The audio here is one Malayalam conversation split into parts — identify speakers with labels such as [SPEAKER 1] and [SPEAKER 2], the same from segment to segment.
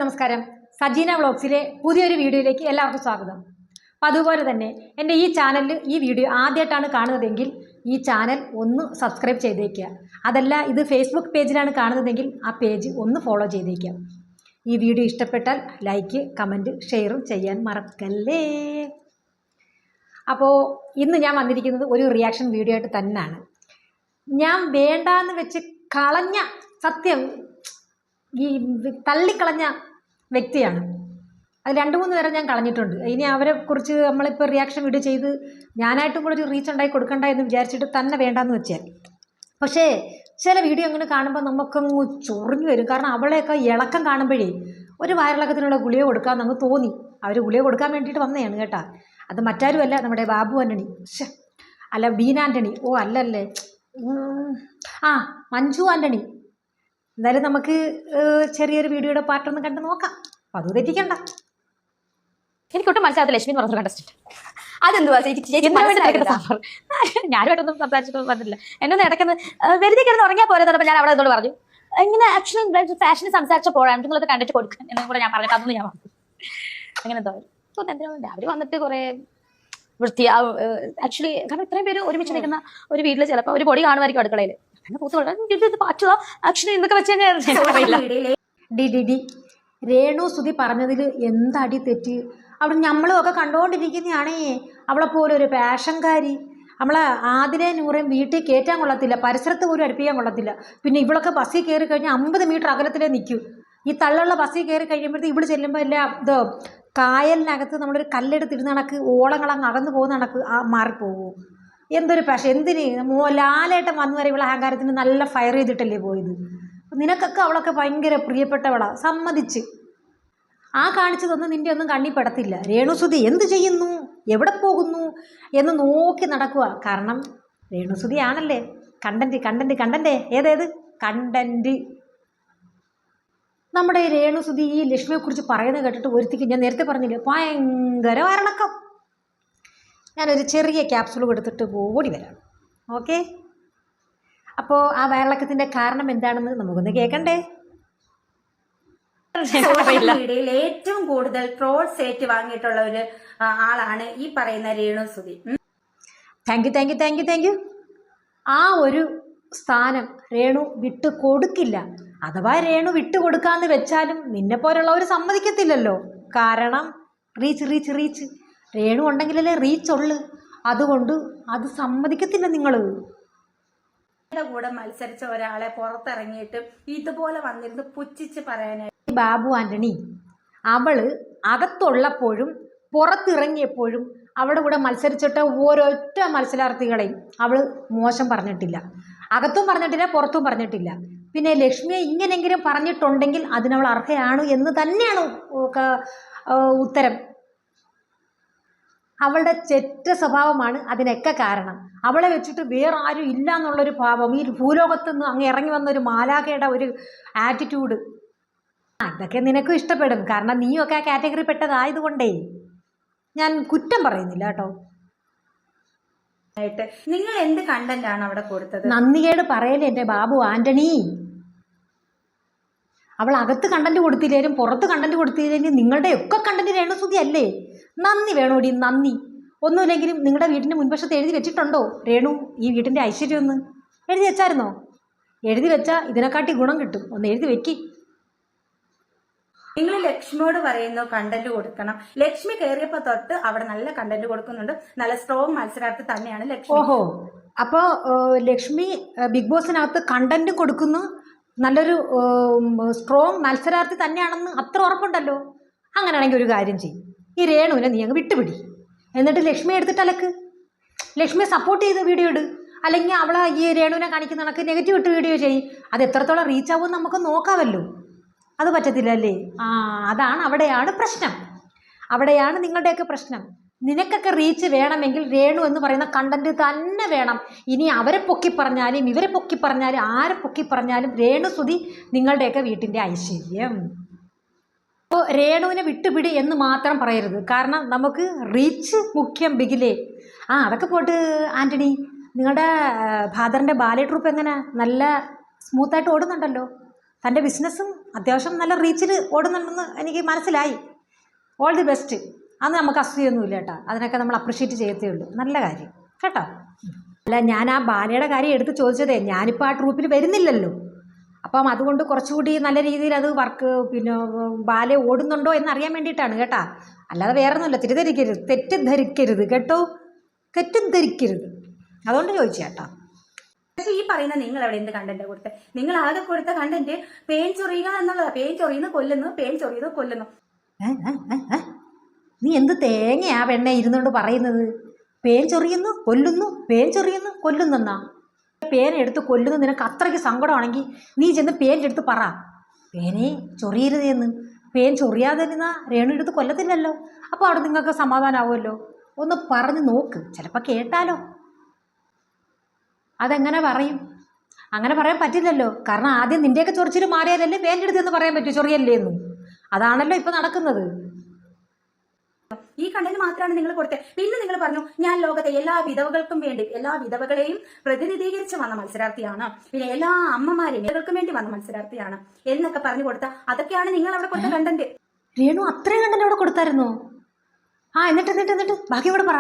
[SPEAKER 1] നമസ്കാരം. സജീന വ്ളോഗ്സിലെ പുതിയൊരു വീഡിയോയിലേക്ക് എല്ലാവർക്കും സ്വാഗതം. അപ്പം അതുപോലെ തന്നെ എൻ്റെ ഈ ചാനലിൽ ഈ വീഡിയോ ആദ്യമായിട്ടാണ് കാണുന്നതെങ്കിൽ ഈ ചാനൽ ഒന്ന് സബ്സ്ക്രൈബ് ചെയ്തേക്കുക. അതല്ല ഇത് ഫേസ്ബുക്ക് പേജിലാണ് കാണുന്നതെങ്കിൽ ആ പേജ് ഒന്ന് ഫോളോ ചെയ്തേക്കുക. ഈ വീഡിയോ ഇഷ്ടപ്പെട്ടാൽ ലൈക്ക്, കമൻറ്റ്, ഷെയറും ചെയ്യാൻ മറക്കല്ലേ. അപ്പോൾ ഇന്ന് ഞാൻ വന്നിരിക്കുന്നത് ഒരു റിയാക്ഷൻ വീഡിയോ ആയിട്ട് തന്നെയാണ്. ഞാൻ വേണ്ടാന്ന് വെച്ച് കളഞ്ഞ സത്യം ഈ തള്ളിക്കളഞ്ഞ വ്യക്തിയാണ്. അത് 2-3 പേരെ ഞാൻ കളഞ്ഞിട്ടുണ്ട്. ഇനി അവരെ കുറിച്ച് നമ്മളിപ്പോൾ റിയാക്ഷൻ വീഡിയോ ചെയ്ത് ഞാനായിട്ടും കൂടെ ഒരു റീച്ച് ഉണ്ടായി കൊടുക്കണ്ട എന്ന് വിചാരിച്ചിട്ട് തന്നെ വേണ്ടാന്ന് വെച്ചാൽ. പക്ഷേ ചില വീഡിയോ അങ്ങനെ കാണുമ്പോൾ നമുക്കങ്ങ് ചൊറിഞ്ഞു വരും. കാരണം അവളെയൊക്കെ ഇളക്കം കാണുമ്പോഴേ ഒരു വയറിളക്കത്തിനുള്ള ഗുളിക കൊടുക്കാൻ നമുക്ക് തോന്നി. അവർ ഗുളിക കൊടുക്കാൻ വേണ്ടിയിട്ട് വന്നതാണ് കേട്ടോ. അത് മറ്റാരുമല്ല, നമ്മുടെ ബാബു ആൻ്റണി, അല്ല ബീന ആൻ്റണി, അല്ലല്ലേ, മഞ്ജു ആൻ്റണി. എന്തായാലും നമുക്ക് ചെറിയൊരു വീഡിയോയുടെ പാർട്ടൊന്ന് കണ്ട് നോക്കാം. അപ്പം അത് തെറ്റിക്കണ്ട.
[SPEAKER 2] എനിക്കൊട്ടും മനസ്സിലാത്ത ലക്ഷ്മി എന്ന് പറഞ്ഞൊരു കണ്ടസ്റ്റന്റ്. അതെന്തുവാ ഞാനുമായിട്ടൊന്നും സംസാരിച്ചിട്ട് പറഞ്ഞില്ല. എന്നൊന്ന് ഇടയ്ക്കൊന്ന് വെറുതെ കിടന്ന് ഉറങ്ങിയാൽ പോലെ തന്നെ ഞാൻ അവിടെ എന്നോട് പറഞ്ഞു, ഇങ്ങനെ ആക്ച്വലി ഫാഷന് സംസാരിച്ചപ്പോഴാണ് നിങ്ങളത് കണ്ടിട്ട് കൊടുക്കാൻ എന്നും കൂടെ ഞാൻ പറഞ്ഞിട്ട് അതൊന്നും ഞാൻ പറഞ്ഞു. അങ്ങനെ എന്തോ അവർ വന്നിട്ട് കുറെ ആക്ച്വലി കാരണം ഇത്രയും പേര് ഒരുമിച്ച് നിൽക്കുന്ന ഒരു വീട്ടിൽ ചിലപ്പോൾ ഒരു പൊടി കാണുമായിരിക്കും അടുക്കളയിൽ. ആക്ച്വലി എന്തൊക്കെ വെച്ച്
[SPEAKER 1] രേണു സുധി പറഞ്ഞതിൽ എന്തടി തെറ്റ്? അവിടെ നമ്മളും ഒക്കെ കണ്ടുകൊണ്ടിരിക്കുന്നതാണേ. അവളെപ്പോലെ ഒരു പാഷൻകാരി നമ്മളെ ആദിലെ നൂറേം വീട്ടിൽ കയറ്റാൻ കൊള്ളത്തില്ല, പരിസരത്ത് പോലും അടുപ്പിക്കാൻ കൊള്ളത്തില്ല. പിന്നെ ഇവളൊക്കെ ബസ്സിൽ കയറി കഴിഞ്ഞാൽ 50 മീറ്റർ അകലത്തിലേ നിൽക്കും. ഈ തള്ളുള്ള ബസ്സിൽ കയറി കഴിയുമ്പോഴത്തേക്ക് ഇവിടെ ചെല്ലുമ്പോൾ എല്ലാം കായലിനകത്ത് നമ്മളൊരു കല്ലെടുത്തിരുന്ന കണക്ക് ഓളങ്ങളങ്ങ് അകന്നു പോകുന്ന കണക്ക് മാറിപ്പോകുമോ? എന്തൊരു പാഷൻ! എന്തിന് ലാലേട്ടൻ വന്നു വരെ ഇവളെ അഹങ്കാരത്തിന് നല്ല ഫയർ ചെയ്തിട്ടല്ലേ പോയത്. നിനക്കൊക്കെ അവളൊക്കെ ഭയങ്കര പ്രിയപ്പെട്ടവളാ, സമ്മതിച്ച്. ആ കാണിച്ചതൊന്നും നിൻ്റെ ഒന്നും കണ്ണി പെടത്തില്ല. രേണുസുധി എന്ത് ചെയ്യുന്നു, എവിടെ പോകുന്നു എന്ന് നോക്കി നടക്കുക. കാരണം രേണുസുധി ആണല്ലേ കണ്ടന്റ് ഏതേത് കണ്ടന്റ്. നമ്മുടെ ഈ രേണുസുധി ഈ ലക്ഷ്മിയെക്കുറിച്ച് പറയുന്നത് കേട്ടിട്ട് ഒരുത്തിക്ക് ഞാൻ നേരത്തെ പറഞ്ഞില്ലേ ഭയങ്കര വരണക്കം. ഞാനൊരു ചെറിയ ക്യാപ്സൂൾ കൊടുത്തിട്ട് ഓടി വരാം. ഓക്കെ, അപ്പോൾ ആ വയറിളക്കത്തിൻ്റെ കാരണം എന്താണെന്ന് നമുക്കൊന്ന് കേൾക്കണ്ടേ.
[SPEAKER 3] മീഡിയയിൽ ഏറ്റവും കൂടുതൽ ട്രോൾസ് ഏറ്റു വാങ്ങിയിട്ടുള്ള ഒരു ആളാണ് ഈ പറയുന്ന രേണുസുധി.
[SPEAKER 1] Thank you. ആ ഒരു സ്ഥാനം രേണു വിട്ടു കൊടുക്കില്ല. അഥവാ രേണു വിട്ടുകൊടുക്കാന്ന് വെച്ചാലും നിന്നെ പോലുള്ളവർ സമ്മതിക്കത്തില്ലല്ലോ. കാരണം റീച്ച് രേണു ഉണ്ടെങ്കിലല്ലേ റീച്ച് ഉള്ളു. അതുകൊണ്ട് അത് സമ്മതിക്കത്തില്ല നിങ്ങൾ.
[SPEAKER 3] കൂടെ മത്സരിച്ച ഒരാളെ പുറത്തിറങ്ങിയിട്ട് ഇതുപോലെ വന്നിരുന്ന് പുച്ഛിച്ച് പറയാനായിട്ട്
[SPEAKER 1] ബാബു ആൻ്റണി അവള് അകത്തുള്ളപ്പോഴും പുറത്തിറങ്ങിയപ്പോഴും അവളുടെ കൂടെ മത്സരിച്ചിട്ട് ഓരോറ്റ മത്സരാർത്ഥികളെയും അവള് മോശം പറഞ്ഞിട്ടില്ല. അകത്തും പറഞ്ഞിട്ടില്ല, പുറത്തും പറഞ്ഞിട്ടില്ല. പിന്നെ ലക്ഷ്മിയെ ഇങ്ങനെങ്കിലും പറഞ്ഞിട്ടുണ്ടെങ്കിൽ അതിനവൾ അർഹയാണ് എന്ന് തന്നെയാണ് ഉത്തരം. അവളുടെ ചെറ്റ സ്വഭാവമാണ് അതിനൊക്കെ കാരണം. അവളെ വെച്ചിട്ട് വേറെ ആരും ഇല്ല എന്നുള്ളൊരു ഭാവം, ഈ ഭൂലോകത്തുനിന്ന് അങ്ങ് ഇറങ്ങി വന്നൊരു മാലാഖയുടെ ഒരു ആറ്റിറ്റ്യൂഡ്, അതൊക്കെ നിനക്കും ഇഷ്ടപ്പെടും. കാരണം നീയൊക്കെ ആ കാറ്റഗറി പെട്ടതായതുകൊണ്ടേ ഞാൻ കുറ്റം പറയുന്നില്ല കേട്ടോ.
[SPEAKER 3] നിങ്ങൾ എന്ത് കണ്ടന്റ് ആണ് അവിടെ കൊടുത്തത്?
[SPEAKER 1] നന്ദികേട് പറയല്ലേ എൻ്റെ ബാബു ആൻ്റണി. അവൾ അകത്ത് കണ്ടന്റ് കൊടുത്തില്ലേലും പുറത്ത് കണ്ടന്റ് കൊടുത്തില്ലേലും നിങ്ങളുടെയൊക്കെ കണ്ടന്റ് രേണുസുധി അല്ലേ. നന്ദി വേണോടി, നന്ദി. ഒന്നുമില്ലെങ്കിലും നിങ്ങളുടെ വീടിൻ്റെ മുൻവശത്ത് എഴുതി വെച്ചിട്ടുണ്ടോ രേണു ഈ വീടിൻ്റെ ഐശ്വര്യം ഒന്ന് എഴുതി വെച്ചായിരുന്നോ? എഴുതി വെച്ചാൽ ഇതിനെക്കാട്ടി ഗുണം കിട്ടും. ഒന്ന് എഴുതി വെക്കി.
[SPEAKER 3] നിങ്ങൾ ലക്ഷ്മിയോട് പറയുന്നു കണ്ടന്റ് കൊടുക്കണം. ലക്ഷ്മി കയറിയപ്പോ തൊട്ട് അവിടെ നല്ല കണ്ടന്റ് കൊടുക്കുന്നുണ്ട്. നല്ല സ്ട്രോങ് മത്സരാർത്ഥി തന്നെയാണ് ലക്ഷ്മി.
[SPEAKER 1] ഓഹോ, അപ്പോൾ ലക്ഷ്മി ബിഗ് ബോസിനകത്ത് കണ്ടന്റ് കൊടുക്കുന്നു, നല്ലൊരു സ്ട്രോങ് മത്സരാർത്ഥി തന്നെയാണെന്ന് അത്ര ഉറപ്പുണ്ടല്ലോ. അങ്ങനെയാണെങ്കിൽ ഒരു കാര്യം ചെയ്യും, ഈ രേണുവിനെ നീ അങ്ങ് വിട്ടുപിടി. എന്നിട്ട് ലക്ഷ്മി എടുത്തിട്ട് അലക്ക്. ലക്ഷ്മിയെ സപ്പോർട്ട് ചെയ്ത് വീഡിയോ ഇട്. അല്ലെങ്കിൽ അവളെ ഈ രേണുവിനെ കാണിക്കുന്ന കണക്ക് നെഗറ്റീവ് ഇട്ട് വീഡിയോ ചെയ്യും. അത് എത്രത്തോളം റീച്ച് ആവുമെന്ന് നമുക്ക് നോക്കാമല്ലോ. അത് പറ്റത്തില്ലല്ലേ? അവിടെയാണ് പ്രശ്നം. അവിടെയാണ് നിങ്ങളുടെയൊക്കെ പ്രശ്നം. നിനക്കൊക്കെ റീച്ച് വേണമെങ്കിൽ രേണു എന്ന് പറയുന്ന കണ്ടന്റ് തന്നെ വേണം. ഇനി അവരെ പൊക്കി പറഞ്ഞാലും ഇവരെ പൊക്കി പറഞ്ഞാലും ആരെ പൊക്കി പറഞ്ഞാലും രേണുസുധി നിങ്ങളുടെയൊക്കെ വീട്ടിൻ്റെ ഐശ്വര്യം. അപ്പോൾ രേണുവിനെ വിട്ടുപിടി എന്ന് മാത്രം പറയരുത്. കാരണം നമുക്ക് റീച്ച് മുഖ്യം ബിഗിലേ. അതൊക്കെ പോട്ട് ആൻ്റണി, നിങ്ങളുടെ ഫാദറിൻ്റെ ബാലെ ട്രൂപ്പ് എങ്ങനെ നല്ല സ്മൂത്തായിട്ട് ഓടുന്നുണ്ടല്ലോ. തൻ്റെ ബിസിനസ്സും അത്യാവശ്യം നല്ല റീച്ചിൽ ഓടുന്നുണ്ടെന്ന് എനിക്ക് മനസ്സിലായി. All the best. അന്ന് നമുക്ക് അസൂയൊന്നുമില്ല കേട്ടോ, അതിനൊക്കെ നമ്മൾ അപ്രിഷ്യേറ്റ് ചെയ്യത്തേ ഉള്ളൂ. നല്ല കാര്യം കേട്ടോ. അല്ല, ഞാൻ ആ ബാലയുടെ കാര്യം എടുത്ത് ചോദിച്ചതേ, ഞാനിപ്പോൾ ആ ട്രൂപ്പിൽ വരുന്നില്ലല്ലോ, അപ്പം അതുകൊണ്ട് കുറച്ചുകൂടി നല്ല രീതിയിൽ അത് വർക്ക് പിന്നെ ബാലെ ഓടുന്നുണ്ടോ എന്നറിയാൻ വേണ്ടിയിട്ടാണ് കേട്ടോ, അല്ലാതെ വേറെ ഒന്നുമില്ല. തെറ്റിദ്ധരിക്കരുത് കേട്ടോ, തെറ്റിദ്ധരിക്കരുത്, അതുകൊണ്ട് ചോദിച്ചു കേട്ടോ.
[SPEAKER 3] പക്ഷെ ഈ പറയുന്ന നിങ്ങൾ അവിടെ എന്ത് കണ്ടന്റ് കൊടുത്തത്? നിങ്ങൾ ആകെ കൊടുത്ത കണ്ടന്റ് പേൻ ചൊറിയുക എന്നുള്ളതാ. പേൻ ചൊറിയുന്നു കൊല്ലുന്നു, പേൻ ചൊറിയുന്നു കൊല്ലുന്നു.
[SPEAKER 1] നീ എന്ത് തേങ്ങയാ പെണ്ണെ ഇരുന്നുകൊണ്ട് പറയുന്നത്? പേൻ ചൊറിയുന്നു കൊല്ലുന്നു, പേൻ ചൊറിയുന്നു കൊല്ലുന്നെന്നാ? പേന എടുത്ത് കൊല്ലുന്നു നിനക്ക് അത്രയ്ക്ക് സങ്കടമാണെങ്കിൽ നീ ചെന്ന് പേൻ്റെ എടുത്ത് പറ, പേനെ ചൊറിയരുത് എന്ന്. പേൻ ചൊറിയാതെ നിന്നാ രേണു എടുത്ത് കൊല്ലത്തില്ലല്ലോ. അപ്പോൾ അവിടെ നിങ്ങൾക്ക് സമാധാനമാവുമല്ലോ. ഒന്ന് പറഞ്ഞ് നോക്ക്, ചിലപ്പോൾ കേട്ടാലോ. അതെങ്ങനെ പറയും? അങ്ങനെ പറയാൻ പറ്റില്ലല്ലോ, കാരണം ആദ്യം നിൻ്റെയൊക്കെ ചൊറിച്ചിൽ മാറിയാലല്ലേ പേൻ്റെ അടുത്ത് എന്ന് പറയാൻ പറ്റൂ ചൊറിയല്ലേ എന്നും. അതാണല്ലോ ഇപ്പം നടക്കുന്നത്.
[SPEAKER 3] ഈ കണ്ടന്റ് മാത്രമാണ് നിങ്ങൾ കൊടുത്തത്. പിന്നെ നിങ്ങൾ പറഞ്ഞു ഞാൻ ലോകത്തെ എല്ലാ വിധവകൾക്കും വേണ്ടി, എല്ലാ വിധവകളെയും പ്രതിനിധീകരിച്ച് വന്ന മത്സരാർത്ഥിയാണ്, പിന്നെ എല്ലാ അമ്മമാരെയും ഇവർക്കും വേണ്ടി വന്ന മത്സരാർത്ഥിയാണ് എന്നൊക്കെ പറഞ്ഞു കൊടുത്ത അതൊക്കെയാണ് നിങ്ങൾ അവിടെ കൊടുത്ത കണ്ടന്റ്.
[SPEAKER 1] രേണു അത്രയും കണ്ടന്റ് അവിടെ കൊടുത്തായിരുന്നോ? എന്നിട്ട് ബാക്കി ഇവിടെ പറ.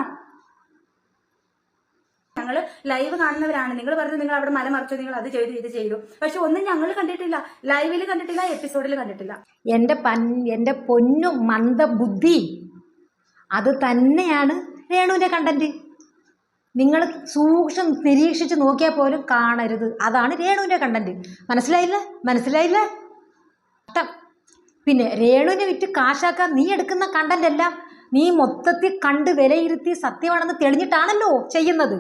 [SPEAKER 3] ഞങ്ങൾ ലൈവ് കാണുന്നവരാണ്. നിങ്ങൾ പറഞ്ഞു നിങ്ങൾ അവിടെ മല മറിച്ചു, നിങ്ങൾ അത് ചെയ്തു ഇത് ചെയ്തു. പക്ഷെ ഒന്നും ഞങ്ങൾ കണ്ടിട്ടില്ല, ലൈവിൽ കണ്ടിട്ടില്ല, എപ്പിസോഡിൽ കണ്ടിട്ടില്ല.
[SPEAKER 1] എൻ്റെ പൊന്നു മന്ദബുദ്ധി, അത് തന്നെയാണ് രേണുവിൻ്റെ കണ്ടന്റ്. നിങ്ങൾ സൂക്ഷ്മം നിരീക്ഷിച്ച് നോക്കിയാൽ പോലും കാണരുത്, അതാണ് രേണുവിൻ്റെ കണ്ടന്റ്. മനസ്സിലായില്ല? പിന്നെ രേണുവിനെ വിറ്റ് കാശാക്കാൻ നീ എടുക്കുന്ന കണ്ടന്റ് എല്ലാം നീ മൊത്തത്തിൽ കണ്ട് വിലയിരുത്തി സത്യമാണെന്ന് തെളിഞ്ഞിട്ടാണല്ലോ ചെയ്യുന്നത്.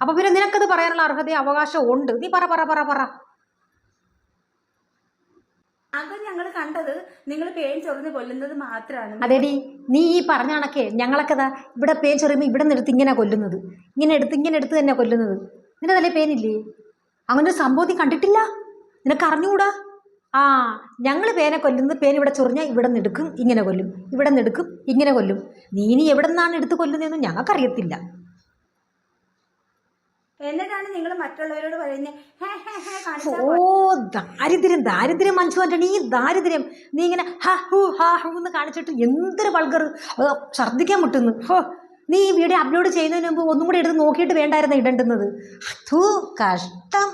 [SPEAKER 1] അപ്പൊ പിന്നെ നിനക്കത് പറയാനുള്ള അർഹത അവകാശം ഉണ്ട്. നീ പറ.
[SPEAKER 3] അത് ഞങ്ങൾ കണ്ടത് നിങ്ങൾ പേൻ ചൊറിഞ്ഞ് കൊല്ലുന്നത് മാത്രമാണ്.
[SPEAKER 1] അതെടി, നീ ഈ പറഞ്ഞ കണക്കെ ഞങ്ങളൊക്കെ ഇവിടെ പേൻ ചൊറിയുമ്പോൾ ഇവിടെ നിന്ന് എടുത്ത് ഇങ്ങനെ കൊല്ലുന്നത്, ഇങ്ങനെ എടുത്ത് തന്നെ കൊല്ലുന്നത്. നിന്റെ തലേ പേനില്ലേ? അങ്ങനെ ഒരു സംഭവം നീ കണ്ടിട്ടില്ല? നിനക്ക് അറിഞ്ഞുകൂടാ? ഞങ്ങൾ പേനെ കൊല്ലുന്നത്, പേൻ ഇവിടെ ചൊറിഞ്ഞാൽ ഇവിടെ നിന്ന് എടുക്കും ഇങ്ങനെ കൊല്ലും, ഇവിടെ നിന്ന് എടുക്കും ഇങ്ങനെ കൊല്ലും. നീ ഇനി എവിടെ നിന്നാണ് എടുത്ത് കൊല്ലുന്നതെന്നും ഞങ്ങൾക്കറിയത്തില്ല.
[SPEAKER 3] എന്നിട്ടാണ് നിങ്ങൾ മറ്റുള്ളവരോട് പറയുന്നത്
[SPEAKER 1] ദാരിദ്ര്യം മഞ്ജു ആൻ്റണി, ദാരിദ്ര്യം. നീ ഇങ്ങനെ ഹൂ എന്ന് കാണിച്ചിട്ട് എന്തൊരു വൾഗർ, ഛർദ്ദിക്കാൻ മുട്ടുന്നു. നീ ഈ വീഡിയോ അപ്ലോഡ് ചെയ്യുന്നതിന് മുമ്പ് ഒന്നും കൂടി എടുത്ത് നോക്കിയിട്ട് വേണ്ടായിരുന്നു ഇടേണ്ടുന്നത്. കഷ്ടം.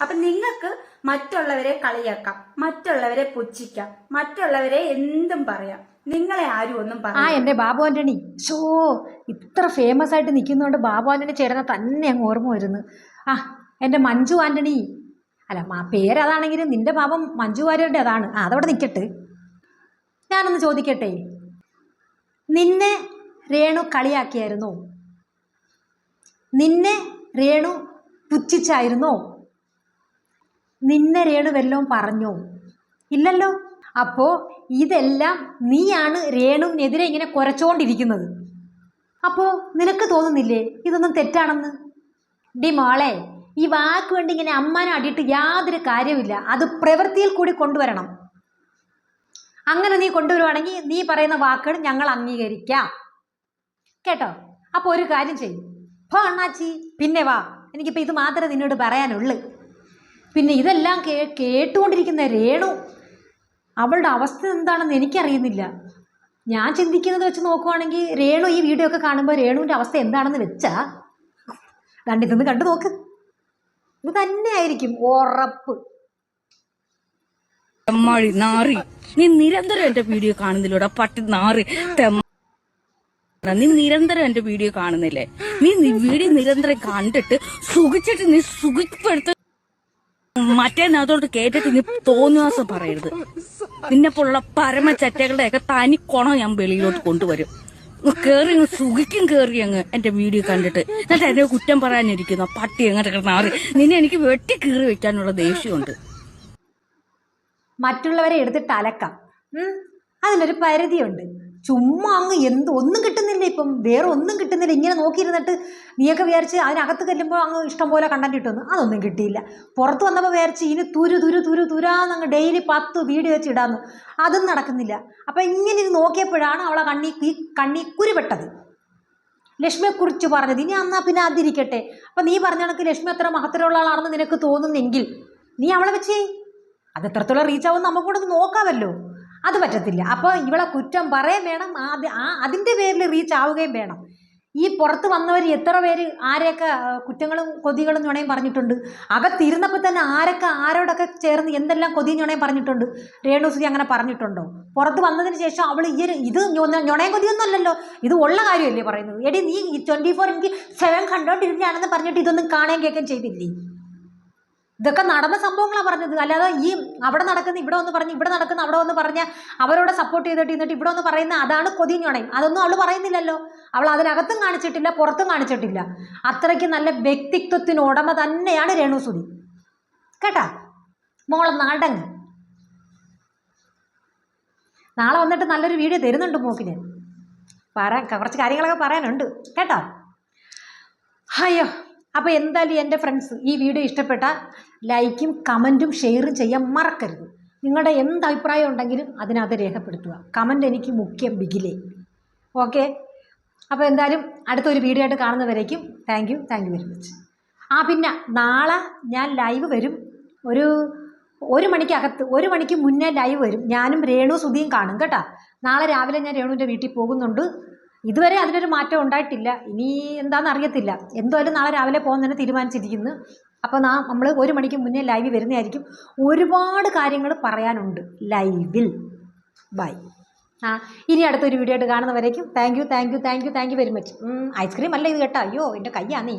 [SPEAKER 3] അപ്പൊ നിങ്ങൾക്ക് മറ്റുള്ളവരെ കളിയാക്കാം, മറ്റുള്ളവരെ പുച്ഛിക്കാം, മറ്റുള്ളവരെ എന്തും പറയാം, നിങ്ങളെ ആരും ഒന്നും പറയാം.
[SPEAKER 1] എൻ്റെ ബാബു ആൻ്റണി ഇത്ര ഫേമസ് ആയിട്ട് നിൽക്കുന്നതുകൊണ്ട് ബാബു ആൻ്റണി ചേരുന്ന തന്നെ അങ്ങ് ഓർമ്മ വരുന്നു. എൻ്റെ മഞ്ജു ആൻ്റണി, അല്ല പേരതാണെങ്കിലും നിൻ്റെ പാപം മഞ്ജു വാര്യരുടെ അതാണ്. അതവിടെ നിൽക്കട്ടെ. ഞാനൊന്ന് ചോദിക്കട്ടെ, നിന്നെ രേണു കളിയാക്കിയായിരുന്നോ? നിന്നെ രേണു പുച്ഛിച്ചായിരുന്നോ? നിന്നെ രേണു വല്ലതും പറഞ്ഞോ? ഇല്ലല്ലോ. അപ്പോൾ ഇതെല്ലാം നീയാണ് രേണുവിനെതിരെ ഇങ്ങനെ കുരച്ചോണ്ടിരിക്കുന്നത്. അപ്പോൾ നിനക്ക് തോന്നുന്നില്ലേ ഇതൊന്നും തെറ്റാണെന്ന്? ഡി മോളെ, ഈ വാക്ക് വേണ്ടി ഇങ്ങനെ അമ്മാനെ അടിയിട്ട് യാതൊരു കാര്യമില്ല. അത് പ്രവൃത്തിയിൽ കൂടി കൊണ്ടുവരണം. അങ്ങനെ നീ കൊണ്ടുവരുവാണെങ്കിൽ നീ പറയുന്ന വാക്കുകൾ ഞങ്ങൾ അംഗീകരിക്കാം കേട്ടോ. അപ്പോൾ ഒരു കാര്യം ചെയ്യും, അണ്ണാച്ചി പിന്നെ വാ, എനിക്കിപ്പോൾ ഇത് മാത്രമേ നിന്നോട് പറയാനുള്ളൂ. പിന്നെ ഇതെല്ലാം കേട്ടുകൊണ്ടിരിക്കുന്ന രേണു, അവളുടെ അവസ്ഥ എന്താണെന്ന് എനിക്കറിയുന്നില്ല. ഞാൻ ചിന്തിക്കുന്നത് വെച്ച് നോക്കുവാണെങ്കിൽ രേണു ഈ വീഡിയോ ഒക്കെ കാണുമ്പോൾ രേണുവിൻ്റെ അവസ്ഥ എന്താണെന്ന് വെച്ചാ ഇതൊന്ന് കണ്ടു നോക്ക്. ഇത് തന്നെ ആയിരിക്കും ഉറപ്പ്.
[SPEAKER 4] നീ നിരന്തരം എന്റെ വീഡിയോ കാണുന്നില്ലൂടെ പട്ടി നാറി. നീ നിരന്തരം എന്റെ വീഡിയോ കാണുന്നില്ലേ? നീ വീഡിയോ നിരന്തരം കണ്ടിട്ട് സുഖിച്ചിട്ട് നീ സുഖപ്പെടുത്ത മറ്റേനകത്തോട്ട് കേട്ടിട്ട് നീ തോന്നിവാസം പറയരുത്. നിന്നെപ്പോലുള്ള പരമചറ്റകളുടെ ഒക്കെ തനി കൊണം ഞാൻ വെളിയിലോട്ട് കൊണ്ടുവരും. കേറി സുഖിക്കും കേറി അങ്ങ് എന്റെ വീഡിയോ കണ്ടിട്ട്. എന്നിട്ട് എന്നെ കുറ്റം പറയാനിരിക്കുന്ന പട്ടി എങ്ങോട്ടൊക്കെ നാറി. നിന്നെ എനിക്ക് വെട്ടി കീറി വെക്കാനുള്ള ദേഷ്യമുണ്ട്.
[SPEAKER 1] മറ്റുള്ളവരെ എടുത്തിട്ട് അലക്കാം, അതിനൊരു പരിധിയുണ്ട്. ചുമ്മാ അങ്ങ് ഒന്നും കിട്ടുന്നില്ല, ഇപ്പം വേറെ ഒന്നും കിട്ടുന്നില്ല. ഇങ്ങനെ നോക്കിയിരുന്നിട്ട് നീയൊക്കെ വിചാരിച്ച് അതിനകത്ത് ചെല്ലുമ്പോൾ അങ്ങ് ഇഷ്ടംപോലെ കണ്ടന്റ് കിട്ടുന്നു. അതൊന്നും കിട്ടിയില്ല. പുറത്ത് വന്നപ്പോൾ വിചാരിച്ച് ഇനി തുരാന്നങ്ങ് ഡെയിലി 10 വീഡിയോ വെച്ച് ഇടാന്ന്. അതും നടക്കുന്നില്ല. അപ്പം ഇങ്ങനെ ഇത് നോക്കിയപ്പോഴാണ് അവളെ കണ്ണി കുരുപെട്ടത്. ലക്ഷ്മിയെക്കുറിച്ച് പറഞ്ഞത്. ഇനി എന്നാൽ പിന്നെ അതിരിക്കട്ടെ. അപ്പം നീ പറഞ്ഞ കണക്ക് ലക്ഷ്മി അത്ര മഹത്തരമുള്ള ആളാണെന്ന് നിനക്ക് തോന്നുന്നെങ്കിൽ നീ അവളെ വെച്ച് അത് എത്രത്തോളം റീച്ച് ആവുമെന്ന് നമുക്ക് കൂടെ ഒന്ന് നോക്കാമല്ലോ. അത് പറ്റത്തില്ല. അപ്പോൾ ഇവളെ കുറ്റം പറയാൻ വേണം, അതിൻ്റെ പേരിൽ റീച്ച് ആവുകയും വേണം. ഈ പുറത്ത് വന്നവർ എത്ര പേര് ആരെയൊക്കെ കുറ്റങ്ങളും കൊതികളും നുണയും പറഞ്ഞിട്ടുണ്ട്. അകത്തിരുന്നപ്പോൾ തന്നെ ആരോടൊക്കെ ചേർന്ന് എന്തെല്ലാം കൊതിയും നുണയും പറഞ്ഞിട്ടുണ്ട്. രേണുസുതി അങ്ങനെ പറഞ്ഞിട്ടുണ്ടോ? പുറത്ത് വന്നതിന് ശേഷം അവൾ ഇത് നുണയും കൊതിയൊന്നും അല്ലല്ലോ, ഇത് ഉള്ള കാര്യമല്ലേ പറയുന്നത്. എടി നീ 24x7 കണ്ടോണ്ടിരുന്നാണെന്ന് പറഞ്ഞിട്ട് ഇതൊന്നും കാണുകയും കേൾക്കുകയും ചെയ്തില്ലേ? ഇതൊക്കെ നടന്ന സംഭവങ്ങളാണ് പറഞ്ഞത്. അല്ലാതെ ഈ അവിടെ നടക്കുന്ന ഇവിടെ ഒന്ന് പറഞ്ഞ്, ഇവിടെ നടക്കുന്ന അവിടെ ഒന്ന് പറഞ്ഞ അവരോട് സപ്പോർട്ട് ചെയ്തിട്ട് എന്നിട്ട് ഇവിടെ ഒന്ന് പറയുന്ന അതാണ് കൊതിയും നുണയും. അതൊന്നും അവൾ പറയുന്നില്ലല്ലോ. അവൾ അതിനകത്തും കാണിച്ചിട്ടില്ല, പുറത്തും കാണിച്ചിട്ടില്ല. അത്രയ്ക്ക് നല്ല വ്യക്തിത്വത്തിന് ഉടമ തന്നെയാണ് രേണുസുതി. കേട്ടാ മോളെ നാടങ്ങ്. നാളെ വന്നിട്ട് നല്ലൊരു വീഡിയോ തരുന്നുണ്ട് മോക്കിന്. കുറച്ച് കാര്യങ്ങളൊക്കെ പറയാനുണ്ട് കേട്ടോ. അയ്യോ, അപ്പോൾ എന്തായാലും എൻ്റെ ഫ്രണ്ട്സ് ഈ വീഡിയോ ഇഷ്ടപ്പെട്ടാൽ ലൈക്കും കമൻറ്റും ഷെയറും ചെയ്യാൻ മറക്കരുത്. നിങ്ങളുടെ എന്ത് അഭിപ്രായം ഉണ്ടെങ്കിലും അതിനകത്ത് രേഖപ്പെടുത്തുക. കമൻറ്റ് എനിക്ക് മുഖ്യം ബിഗിലേ. ഓക്കെ, അപ്പോൾ എന്തായാലും അടുത്തൊരു വീഡിയോ ആയിട്ട് കാണുന്നവരേക്കും താങ്ക് യു വെരി മച്ച്. പിന്നെ നാളെ ഞാൻ ലൈവ് വരും. ഒരു മണിക്കകത്ത്, 1 മണിക്ക് മുന്നേ ലൈവ് വരും. ഞാനും രേണുസുതിയും കാണും കേട്ടോ. നാളെ രാവിലെ ഞാൻ രേണുവിൻ്റെ വീട്ടിൽ പോകുന്നുണ്ട്. ഇതുവരെ അതിനൊരു മാറ്റം ഉണ്ടായിട്ടില്ല. ഇനി എന്താണെന്ന് അറിയത്തില്ല. എന്തായാലും നാളെ രാവിലെ പോകുന്നതിന് തീരുമാനിച്ചിരിക്കുന്നു. അപ്പോൾ നമ്മൾ 1 മണിക്ക് മുന്നേ ലൈവ് വരുന്നതായിരിക്കും. ഒരുപാട് കാര്യങ്ങൾ പറയാനുണ്ട് ലൈവിൽ. ബൈ. ഇനി അടുത്തൊരു വീഡിയോ ആയിട്ട് കാണുന്നവരേക്കും thank you very much. Ice cream അല്ല ഇത് കേട്ടോ. അയ്യോ എൻ്റെ കയ്യാന്നേ.